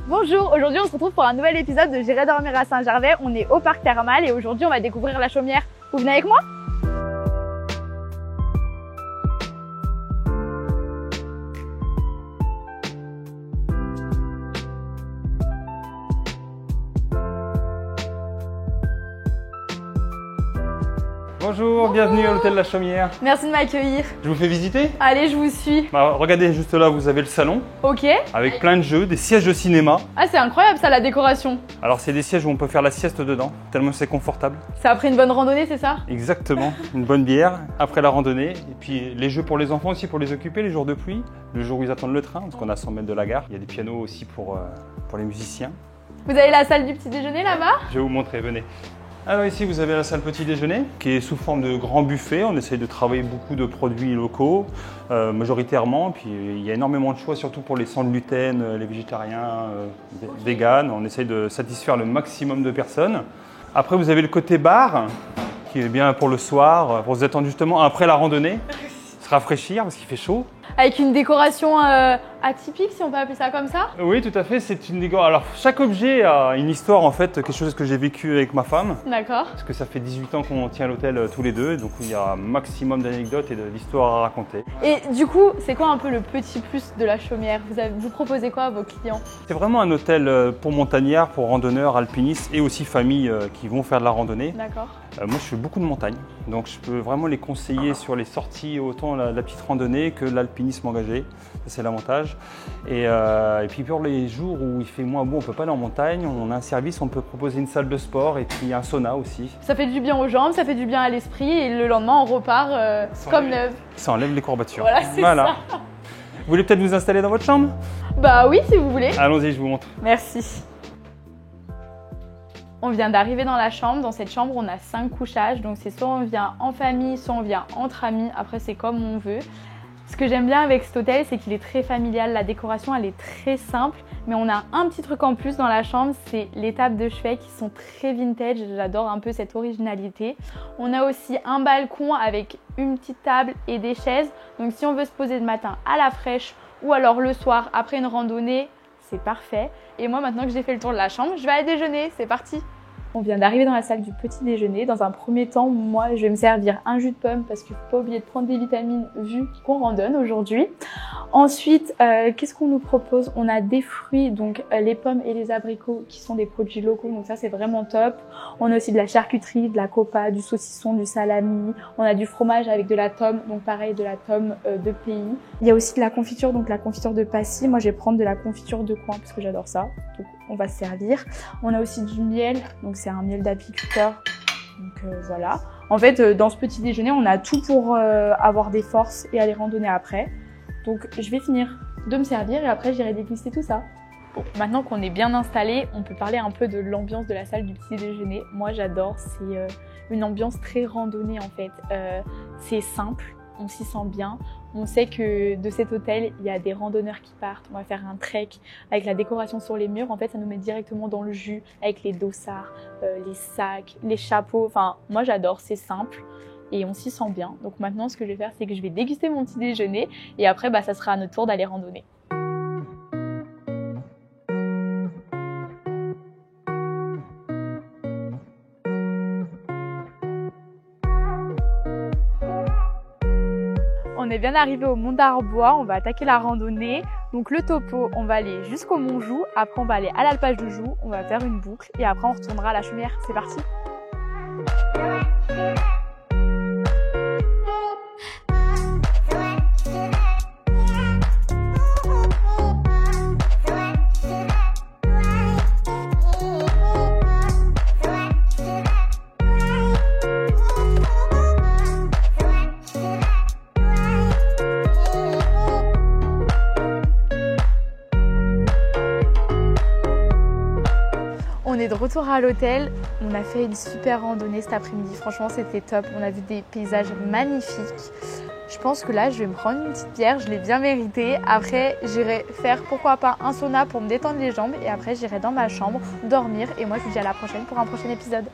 Bonjour, aujourd'hui on se retrouve pour un nouvel épisode de J'irai dormir à Saint-Gervais. On est au parc thermal et aujourd'hui on va découvrir la chaumière. Vous venez avec moi? Bonjour, bienvenue à l'hôtel La Chaumière. Merci de m'accueillir. Je vous fais visiter? Allez, je vous suis. Regardez juste là, vous avez le salon Ok. avec plein de jeux, des sièges de cinéma. Ah, c'est incroyable ça, la décoration. Alors c'est des sièges où on peut faire la sieste dedans, tellement c'est confortable. C'est après une bonne randonnée, c'est ça? Exactement, une bonne bière après la randonnée. Et puis les jeux pour les enfants aussi, pour les occuper, les jours de pluie, le jour où ils attendent le train, parce qu'on a 100 mètres de la gare. Il y a des pianos aussi pour les musiciens. Vous avez la salle du petit déjeuner là-bas? Je vais vous montrer, venez. Alors ici vous avez la salle petit déjeuner qui est sous forme de grand buffet. On essaye de travailler beaucoup de produits locaux majoritairement. Puis il y a énormément de choix surtout pour les sans gluten, les végétariens, véganes. On essaye de satisfaire le maximum de personnes. Après vous avez le côté bar qui est bien pour le soir, pour se détendre justement après la randonnée, se rafraîchir parce qu'il fait chaud. Avec une décoration atypique, si on peut appeler ça comme ça? Oui, tout à fait, c'est une décoration. Alors, chaque objet a une histoire en fait, quelque chose que j'ai vécu avec ma femme. D'accord. Parce que ça fait 18 ans qu'on tient l'hôtel tous les deux, donc il y a un maximum d'anecdotes et d'histoires à raconter. Et du coup, c'est quoi un peu le petit plus de la chaumière? Vous proposez quoi à vos clients? C'est vraiment un hôtel pour montagnards, pour randonneurs, alpinistes et aussi familles qui vont faire de la randonnée. D'accord. Moi, je fais beaucoup de montagne, donc je peux vraiment les conseiller sur les sorties, autant la petite randonnée que l'alpinisme engagé. Ça, c'est l'avantage. Et puis pour les jours où il fait moins beau, on ne peut pas aller en montagne, on a un service, on peut proposer une salle de sport et puis un sauna aussi. Ça fait du bien aux jambes, ça fait du bien à l'esprit et le lendemain on repart comme neuf. Ça enlève les courbatures. Voilà, c'est ça. Vous voulez peut-être vous installer dans votre chambre? Bah oui, si vous voulez. Allons-y, je vous montre. Merci. On vient d'arriver dans la chambre. Dans cette chambre, on a 5 couchages. Donc c'est soit on vient en famille, soit on vient entre amis. Après, c'est comme on veut. Ce que j'aime bien avec cet hôtel, c'est qu'il est très familial. La décoration, elle est très simple. Mais on a un petit truc en plus dans la chambre, c'est les tables de chevet qui sont très vintage. J'adore un peu cette originalité. On a aussi un balcon avec une petite table et des chaises. Donc si on veut se poser le matin à la fraîche ou alors le soir après une randonnée, c'est parfait. Et moi, maintenant que j'ai fait le tour de la chambre, je vais aller déjeuner. C'est parti! On vient d'arriver dans la salle du petit déjeuner. Dans un premier temps, moi, je vais me servir un jus de pomme parce qu'il ne faut pas oublier de prendre des vitamines vu qu'on randonne aujourd'hui. Ensuite, qu'est-ce qu'on nous propose? On a des fruits, donc les pommes et les abricots qui sont des produits locaux, donc ça c'est vraiment top. On a aussi de la charcuterie, de la copa, du saucisson, du salami. On a du fromage avec de la tome, donc pareil de la tome de pays. Il y a aussi de la confiture, donc la confiture de Passy. Moi je vais prendre de la confiture de coin parce que j'adore ça. Donc on va se servir. On a aussi du miel, donc c'est un miel d'apiculteur. Donc voilà. En fait, dans ce petit déjeuner, on a tout pour avoir des forces et aller randonner après. Donc je vais finir de me servir et après j'irai déguster tout ça. Bon, maintenant qu'on est bien installé, on peut parler un peu de l'ambiance de la salle du petit déjeuner. Moi j'adore, c'est une ambiance très randonnée en fait. C'est simple, on s'y sent bien. On sait que de cet hôtel, il y a des randonneurs qui partent. On va faire un trek avec la décoration sur les murs. En fait, ça nous met directement dans le jus avec les dossards, les sacs, les chapeaux. Enfin, moi j'adore, c'est simple. Et on s'y sent bien. Donc maintenant, ce que je vais faire, c'est que je vais déguster mon petit déjeuner et après, ça sera à notre tour d'aller randonner. On est bien arrivé au Mont d'Arbois, on va attaquer la randonnée. Donc le topo, on va aller jusqu'au Mont Joux, après on va aller à l'alpage de Joux, on va faire une boucle et après on retournera à la Chaumière. C'est parti! On est de retour à l'hôtel, on a fait une super randonnée cet après-midi, franchement c'était top, on a vu des paysages magnifiques. Je pense que là je vais me prendre une petite bière, je l'ai bien mérité. Après j'irai faire pourquoi pas un sauna pour me détendre les jambes et après j'irai dans ma chambre dormir et moi je vous dis à la prochaine pour un prochain épisode.